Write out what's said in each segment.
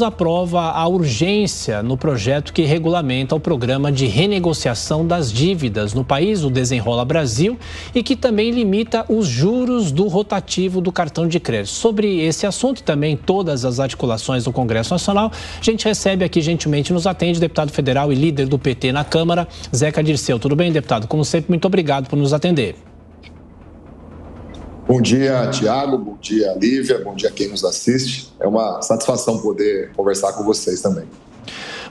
Aprova a urgência no projeto que regulamenta o programa de renegociação das dívidas no país, o Desenrola Brasil, e que também limita os juros do rotativo do cartão de crédito. Sobre esse assunto e também todas as articulações do Congresso Nacional, a gente recebe aqui, gentilmente nos atende, o deputado federal e líder do PT na Câmara, Zeca Dirceu. Tudo bem, deputado? Como sempre, muito obrigado por nos atender. Bom dia, Tiago, bom dia, Lívia, bom dia a quem nos assiste. É uma satisfação poder conversar com vocês também.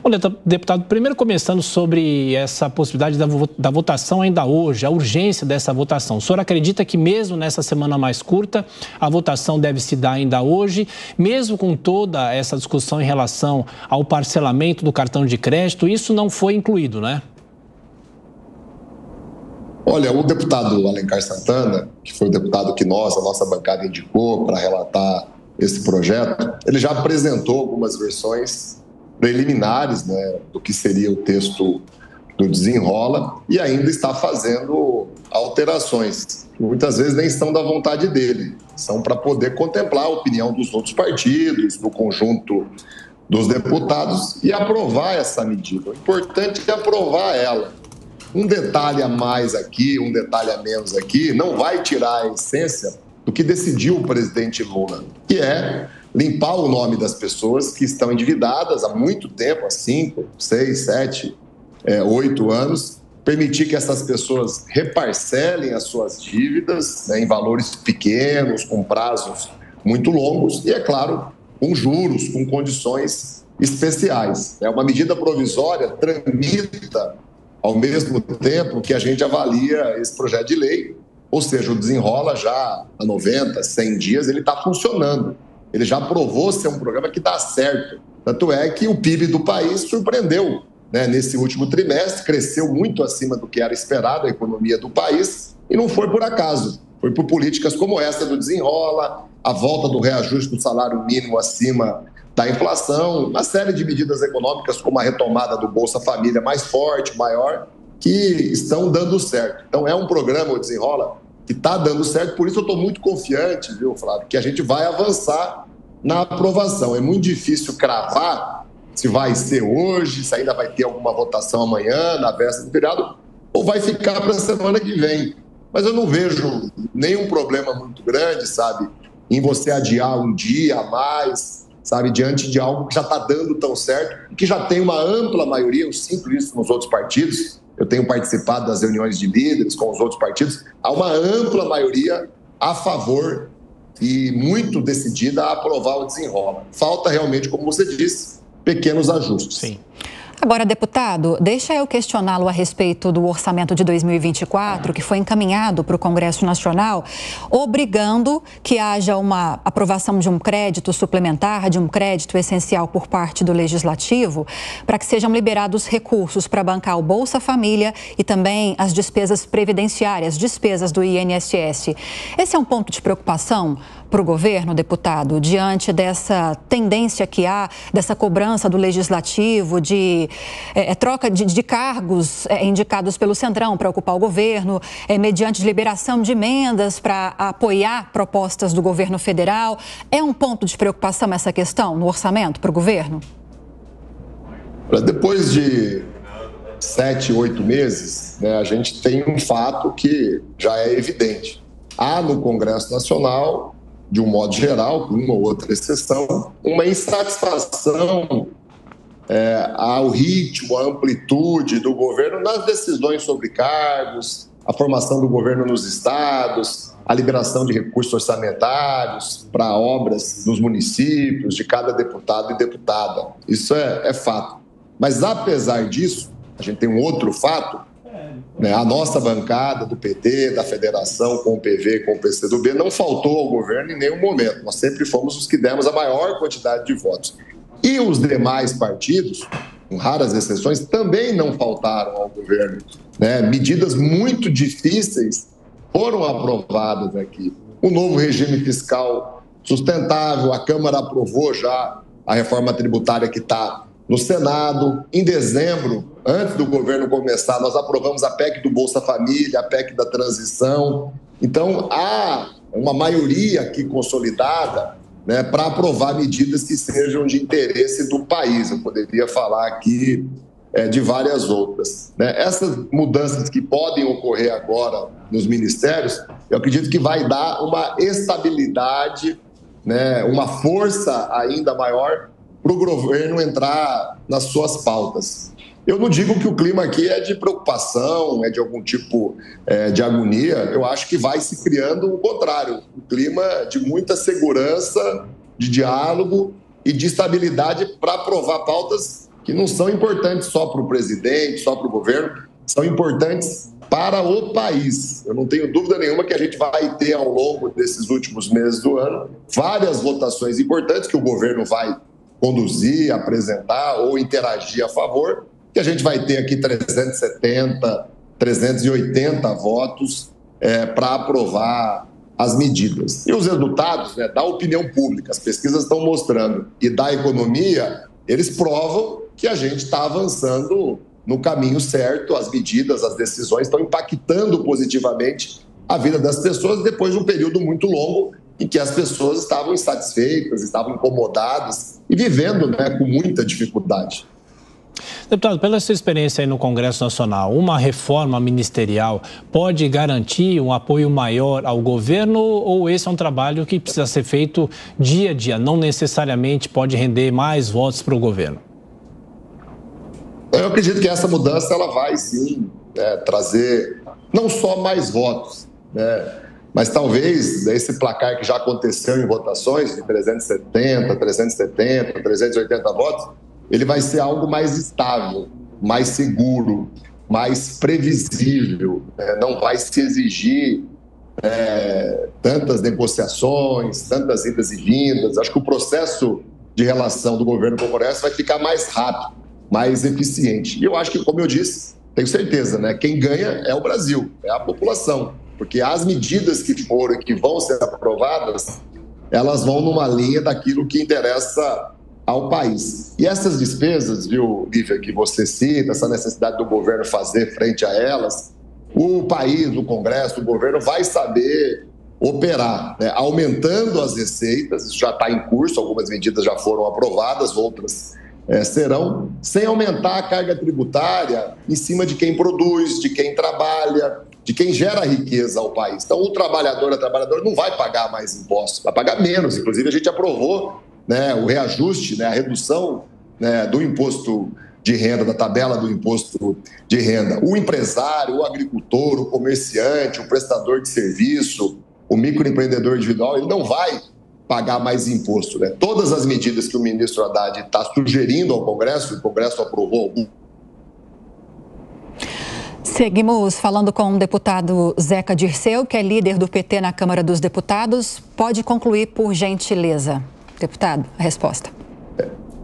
Bom, deputado, primeiro começando sobre essa possibilidade da votação ainda hoje, a urgência dessa votação. O senhor acredita que mesmo nessa semana mais curta, a votação deve se dar ainda hoje, mesmo com toda essa discussão em relação ao parcelamento do cartão de crédito, isso não foi incluído, né? Olha, o deputado Alencar Santana, que foi o deputado que a nossa bancada indicou para relatar esse projeto, ele já apresentou algumas versões preliminares, né, do que seria o texto do Desenrola e ainda está fazendo alterações, que muitas vezes nem são da vontade dele, são para poder contemplar a opinião dos outros partidos, do conjunto dos deputados e aprovar essa medida. O importante é aprovar ela. Um detalhe a mais aqui, um detalhe a menos aqui, não vai tirar a essência do que decidiu o presidente Lula, que é limpar o nome das pessoas que estão endividadas há muito tempo, há 5, 6, 7, 8 anos, permitir que essas pessoas reparcelem as suas dívidas, né, em valores pequenos, com prazos muito longos e, é claro, com juros, com condições especiais. Uma medida provisória tramita ao mesmo tempo que a gente avalia esse projeto de lei, ou seja, o Desenrola já há 90, 100 dias, ele está funcionando. Ele já provou ser um programa que dá certo. Tanto é que o PIB do país surpreendeu, né, nesse último trimestre, cresceu muito acima do que era esperado a economia do país, e não foi por acaso. Foi por políticas como essa do Desenrola, a volta do reajuste do salário mínimo acima da inflação, uma série de medidas econômicas como a retomada do Bolsa Família mais forte, maior, que estão dando certo. Então é um programa, o Desenrola, que está dando certo, por isso eu estou muito confiante, viu, Flávio, que a gente vai avançar na aprovação. É muito difícil cravar se vai ser hoje, se ainda vai ter alguma votação amanhã, na véspera do feriado, ou vai ficar para a semana que vem. Mas eu não vejo nenhum problema muito grande, sabe, em você adiar um dia a mais, sabe, diante de algo que já está dando tão certo e que já tem uma ampla maioria. Eu sinto isso nos outros partidos, eu tenho participado das reuniões de líderes com os outros partidos, há uma ampla maioria a favor e muito decidida a aprovar o Desenrola. Falta realmente, como você disse, pequenos ajustes. Sim. Agora, deputado, deixa eu questioná-lo a respeito do orçamento de 2024, que foi encaminhado para o Congresso Nacional, obrigando que haja uma aprovação de um crédito suplementar, de um crédito essencial por parte do Legislativo, para que sejam liberados recursos para bancar o Bolsa Família e também as despesas previdenciárias, despesas do INSS. Esse é um ponto de preocupação para o governo, deputado, diante dessa tendência que há, dessa cobrança do Legislativo de troca de cargos indicados pelo Centrão para ocupar o governo, mediante liberação de emendas para apoiar propostas do governo federal. É um ponto de preocupação essa questão no orçamento para o governo? Depois de 7, 8 meses, né, a gente tem um fato que já é evidente. Há no Congresso Nacional, de um modo geral, com uma ou outra exceção, uma insatisfação ao ritmo, à amplitude do governo nas decisões sobre cargos, a formação do governo nos estados, a liberação de recursos orçamentários para obras nos municípios, de cada deputado e deputada. Isso é fato. Mas, apesar disso, a gente tem um outro fato, né? A nossa bancada do PT, da federação, com o PV, com o PCdoB, não faltou ao governo em nenhum momento. Nós sempre fomos os que demos a maior quantidade de votos. E os demais partidos, com raras exceções, também não faltaram ao governo, né? Medidas muito difíceis foram aprovadas aqui. O novo regime fiscal sustentável, a Câmara aprovou já a reforma tributária que está no Senado. Em dezembro, antes do governo começar, nós aprovamos a PEC do Bolsa Família, a PEC da transição. Então, há uma maioria aqui consolidada né, para aprovar medidas que sejam de interesse do país. Eu poderia falar aqui de várias outras, né? Essas mudanças que podem ocorrer agora nos ministérios, eu acredito que vai dar uma estabilidade, né, uma força ainda maior para o governo entrar nas suas pautas. Eu não digo que o clima aqui é de preocupação, é de algum tipo de agonia. Eu acho que vai se criando o contrário, um clima de muita segurança, de diálogo e de estabilidade para aprovar pautas que não são importantes só para o presidente, só para o governo, são importantes para o país. Eu não tenho dúvida nenhuma que a gente vai ter, ao longo desses últimos meses do ano, várias votações importantes que o governo vai conduzir, apresentar ou interagir a favor, que a gente vai ter aqui 370, 380 votos para aprovar as medidas. E os resultados, né, da opinião pública, as pesquisas estão mostrando, e da economia, eles provam que a gente está avançando no caminho certo, as medidas, as decisões estão impactando positivamente a vida das pessoas depois de um período muito longo em que as pessoas estavam insatisfeitas, estavam incomodadas e vivendo, né, com muita dificuldade. Deputado, pela sua experiência aí no Congresso Nacional, uma reforma ministerial pode garantir um apoio maior ao governo ou esse é um trabalho que precisa ser feito dia a dia, não necessariamente pode render mais votos para o governo? Eu acredito que essa mudança ela vai sim trazer não só mais votos, né, mas talvez esse placar que já aconteceu em votações de 370, 380 votos, ele vai ser algo mais estável, mais seguro, mais previsível, né? Não vai se exigir tantas negociações, tantas idas e vindas. Acho que o processo de relação do governo com o Congresso vai ficar mais rápido, mais eficiente. E eu acho que, como eu disse, tenho certeza, né? Quem ganha é o Brasil, é a população, porque as medidas que foram e que vão ser aprovadas, elas vão numa linha daquilo que interessa ao país. E essas despesas, viu, Lívia, que você cita, essa necessidade do governo fazer frente a elas, o país, o Congresso, o governo vai saber operar, né? Aumentando as receitas, isso já está em curso, algumas medidas já foram aprovadas, outras serão, sem aumentar a carga tributária em cima de quem produz, de quem trabalha, de quem gera riqueza ao país. Então, o trabalhador, a trabalhadora não vai pagar mais impostos, vai pagar menos. Inclusive, a gente aprovou, né, o reajuste, né, a redução, né, do imposto de renda, da tabela do imposto de renda. O empresário, o agricultor, o comerciante, o prestador de serviço, o microempreendedor individual, ele não vai pagar mais imposto, né? Todas as medidas que o ministro Haddad está sugerindo ao Congresso, o Congresso aprovou. Seguimos falando com o deputado Zeca Dirceu, que é líder do PT na Câmara dos Deputados. Pode concluir, por gentileza. Deputado, a resposta.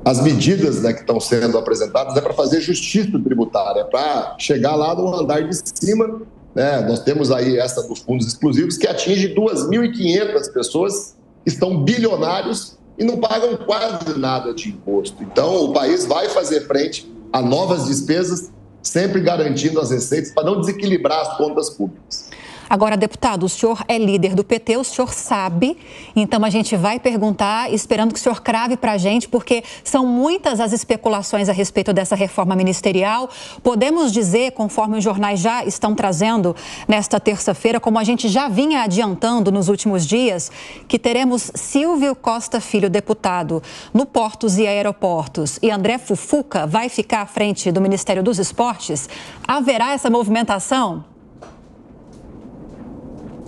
As medidas, né, que estão sendo apresentadas é para fazer justiça tributária, para chegar lá no andar de cima, né? Nós temos aí essa dos fundos exclusivos que atinge 2.500 pessoas que estão bilionários e não pagam quase nada de imposto. Então, o país vai fazer frente a novas despesas, sempre garantindo as receitas para não desequilibrar as contas públicas. Agora, deputado, o senhor é líder do PT, o senhor sabe, então a gente vai perguntar, esperando que o senhor crave para a gente, porque são muitas as especulações a respeito dessa reforma ministerial. Podemos dizer, conforme os jornais já estão trazendo nesta terça-feira, como a gente já vinha adiantando nos últimos dias, que teremos Silvio Costa Filho, deputado, no Portos e Aeroportos, e André Fufuca vai ficar à frente do Ministério dos Esportes? Haverá essa movimentação?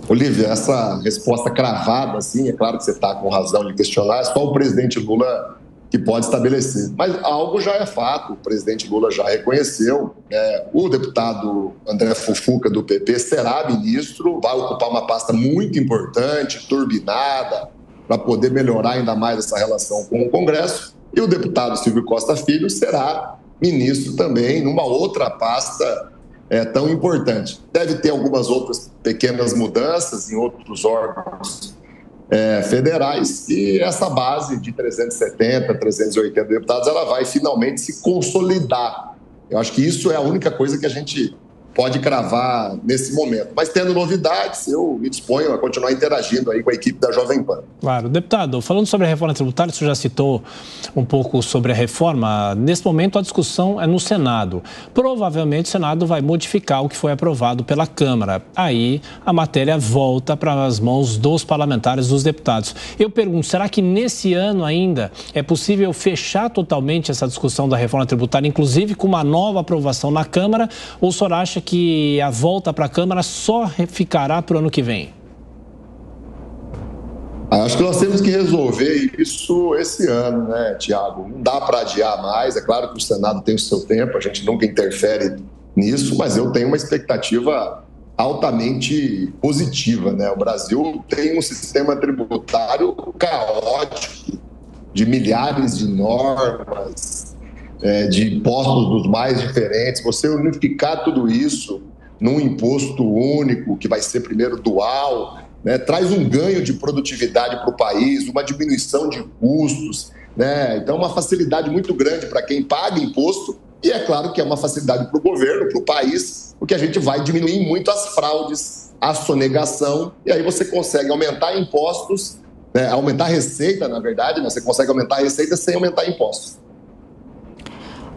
Olívia, essa resposta cravada, assim, é claro que você está com razão de questionar, é só o presidente Lula que pode estabelecer. Mas algo já é fato, o presidente Lula já reconheceu, né? O deputado André Fufuca, do PP, será ministro, vai ocupar uma pasta muito importante, turbinada, para poder melhorar ainda mais essa relação com o Congresso. E o deputado Silvio Costa Filho será ministro também, numa outra pasta tão importante. Deve ter algumas outras pequenas mudanças em outros órgãos federais e essa base de 370, 380 deputados, ela vai finalmente se consolidar. Eu acho que isso é a única coisa que a gente pode cravar nesse momento. Mas tendo novidades, eu me disponho a continuar interagindo aí com a equipe da Jovem Pan. Claro. Deputado, falando sobre a reforma tributária, o senhor já citou um pouco sobre a reforma. Nesse momento, a discussão é no Senado. Provavelmente, o Senado vai modificar o que foi aprovado pela Câmara. Aí, a matéria volta para as mãos dos parlamentares, dos deputados. Eu pergunto, será que nesse ano ainda é possível fechar totalmente essa discussão da reforma tributária, inclusive com uma nova aprovação na Câmara, ou o senhor acha que a volta para a Câmara só ficará para o ano que vem? Acho que nós temos que resolver isso esse ano, né, Tiago? Não dá para adiar mais. É claro que o Senado tem o seu tempo, a gente nunca interfere nisso, mas eu tenho uma expectativa altamente positiva, né? O Brasil tem um sistema tributário caótico, de milhares de normas, de impostos dos mais diferentes. Você unificar tudo isso num imposto único, que vai ser primeiro dual, né, traz um ganho de produtividade para o país, uma diminuição de custos, né? Então, uma facilidade muito grande para quem paga imposto e, é claro, que é uma facilidade para o governo, para o país, porque a gente vai diminuir muito as fraudes, a sonegação, e aí você consegue aumentar impostos, né, aumentar a receita, na verdade, né? Você consegue aumentar a receita sem aumentar impostos.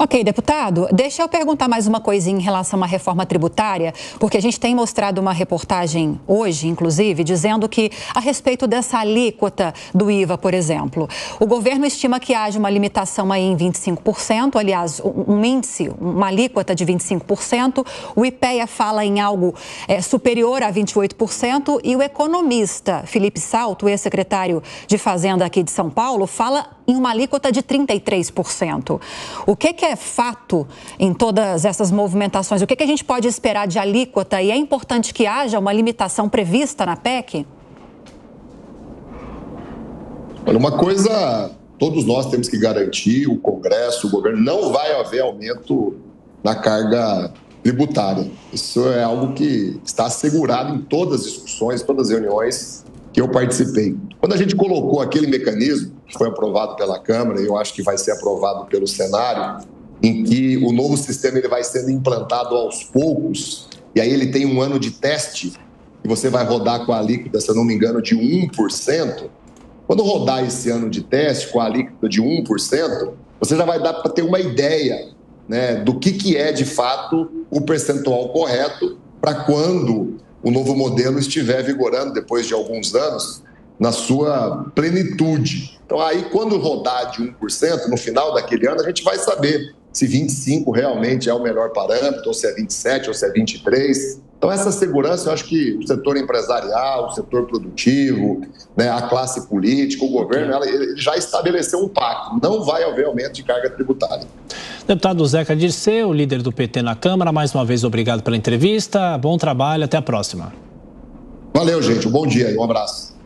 Ok, deputado, deixa eu perguntar mais uma coisinha em relação à reforma tributária, porque a gente tem mostrado uma reportagem hoje, inclusive, dizendo que a respeito dessa alíquota do IVA, por exemplo, o governo estima que haja uma limitação aí em 25%, aliás, um índice, uma alíquota de 25%, o IPEA fala em algo superior a 28% e o economista Felipe Salto, ex-secretário de Fazenda aqui de São Paulo, fala em uma alíquota de 33%. O que é fato em todas essas movimentações? O que a gente pode esperar de alíquota? E é importante que haja uma limitação prevista na PEC? Olha, uma coisa, todos nós temos que garantir, o Congresso, o governo, não vai haver aumento na carga tributária. Isso é algo que está assegurado em todas as discussões, todas as reuniões que eu participei. Quando a gente colocou aquele mecanismo que foi aprovado pela Câmara, e eu acho que vai ser aprovado pelo Senado, em que o novo sistema ele vai sendo implantado aos poucos, e aí ele tem um ano de teste, e você vai rodar com a alíquota, se eu não me engano, de 1%. Quando rodar esse ano de teste com a alíquota de 1%, você já vai dar para ter uma ideia, né, do que é, de fato, o percentual correto para quando o novo modelo estiver vigorando, depois de alguns anos, na sua plenitude. Então, aí, quando rodar de 1%, no final daquele ano, a gente vai saber se 25 realmente é o melhor parâmetro, ou se é 27, ou se é 23. Então, essa segurança, eu acho que o setor empresarial, o setor produtivo, né, a classe política, o governo, ele já estabeleceu um pacto. Não vai haver aumento de carga tributária. Deputado Zeca Dirceu, líder do PT na Câmara, mais uma vez obrigado pela entrevista. Bom trabalho, até a próxima. Valeu, gente. Um bom dia e um abraço.